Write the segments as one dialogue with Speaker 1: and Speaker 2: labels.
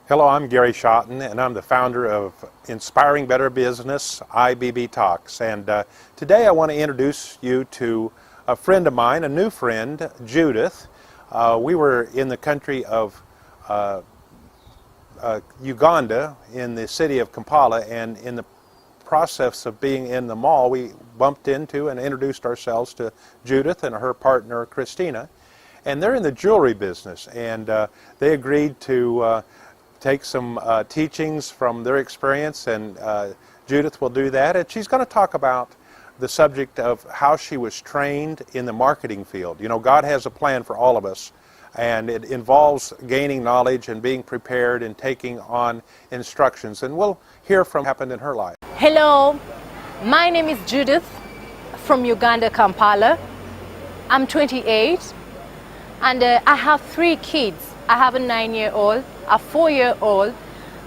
Speaker 1: Hello, I'm Gary Schotten, and I'm the founder of Inspiring Better Business, IBB Talks. And today I want to introduce you to a friend of mine, a new friend, Judith. We were in the country of Uganda, in the city of Kampala, and in the process of being in the mall, we bumped into and introduced ourselves to Judith and her partner, Christina. And they're in the jewelry business, and they agreed to take some teachings from their experience, and Judith will do that. And she's going to talk about the subject of how she was trained in the marketing field. You know, God has a plan for all of us, and it involves gaining knowledge and being prepared and taking on instructions. And we'll hear from what happened in her life.
Speaker 2: Hello, my name is Judith from Uganda, Kampala. I'm 28, and I have 3 kids. I have a 9-year-old, a 4-year-old,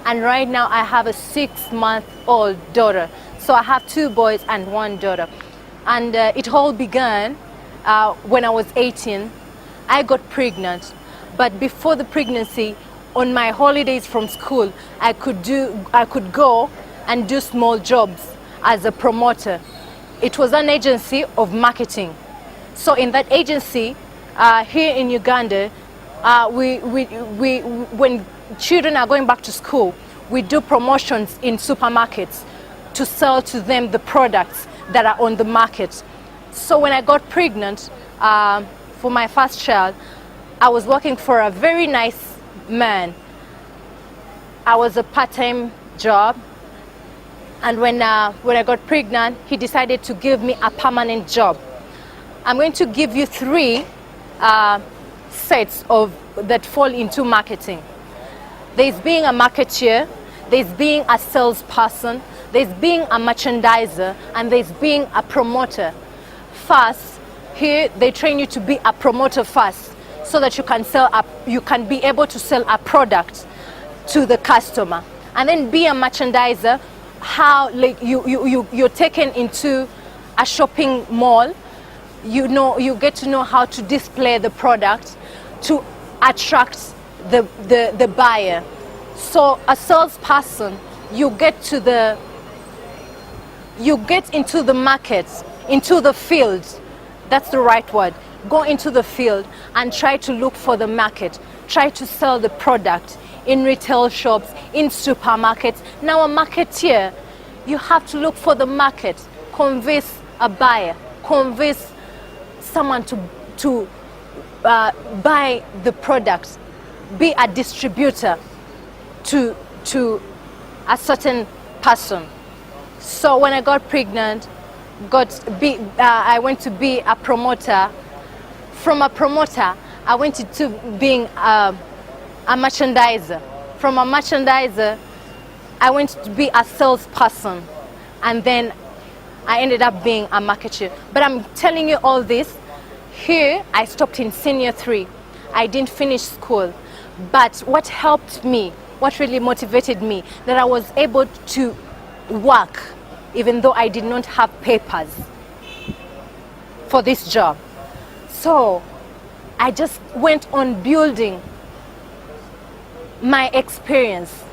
Speaker 2: and right now I have a 6-month-old daughter. So I have 2 boys and 1 daughter. And it all began when I was 18. I got pregnant, but before the pregnancy, on my holidays from school, I could go and do small jobs as a promoter. It was an agency of marketing. So in that agency, here in Uganda, when children are going back to school, we do promotions in supermarkets to sell to them the products that are on the market. So when I got pregnant for my first child, I was working for a very nice man. I was a part-time job, and when I got pregnant, he decided to give me a permanent job. I'm going to give you 3 sets that fall into marketing. There's being a marketeer, there's being a salesperson, there's being a merchandiser, and there's being a promoter. First, here they train you to be a promoter first, so that you can be able to sell a product to the customer. And then be a merchandiser, how you're taken into a shopping mall. You get to know how to display the product to attract the buyer. So a salesperson, you get into the market, into the field. That's the right word. Go into the field and try to look for the market. Try to sell the product in retail shops, in supermarkets. Now a marketeer, you have to look for the market, convince a buyer, convince someone to buy the products, be a distributor to a certain person. So when I got pregnant, I went to be a promoter. From a promoter, I went into being a merchandiser. From a merchandiser, I went to be a salesperson, and then I ended up being a marketer. But I'm telling you all this. Here, I stopped in senior 3. I didn't finish school. But what helped me, what really motivated me, that I was able to work even though I did not have papers for this job. So I just went on building my experience.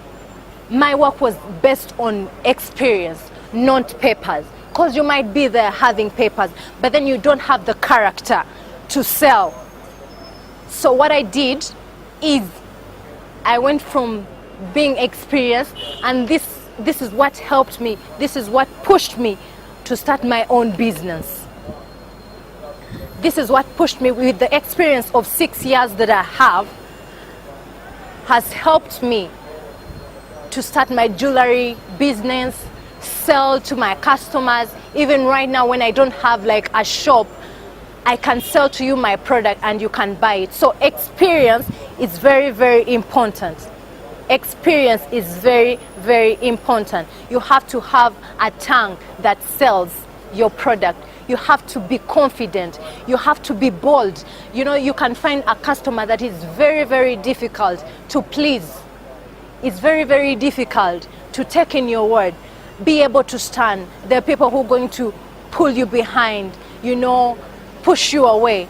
Speaker 2: My work was based on experience, not papers. Because you might be there having papers, but then you don't have the character to sell. So what I did is I went from being experienced, and this is what helped me. This is what pushed me to start my own business. This is what pushed me with the experience of 6 years that I have, has helped me to start my jewelry business, sell to my customers. Even right now when I don't have like a shop, I can sell to you my product and you can buy it. So experience is very, very important. Experience is very, very important. You have to have a tongue that sells your product. You have to be confident. You have to be bold. You know, you can find a customer that is very, very difficult to please. It's very, very difficult to take in your word. Be able to stand. There are people who are going to pull you behind, you know, push you away.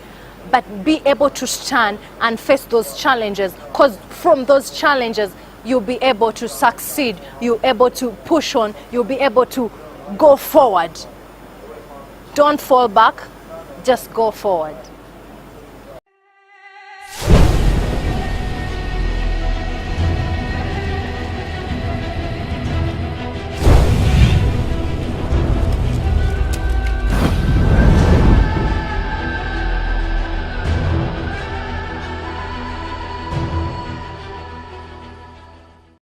Speaker 2: But be able to stand and face those challenges, because from those challenges, you'll be able to succeed, you'll be able to push on, you'll be able to go forward. Don't fall back, just go forward.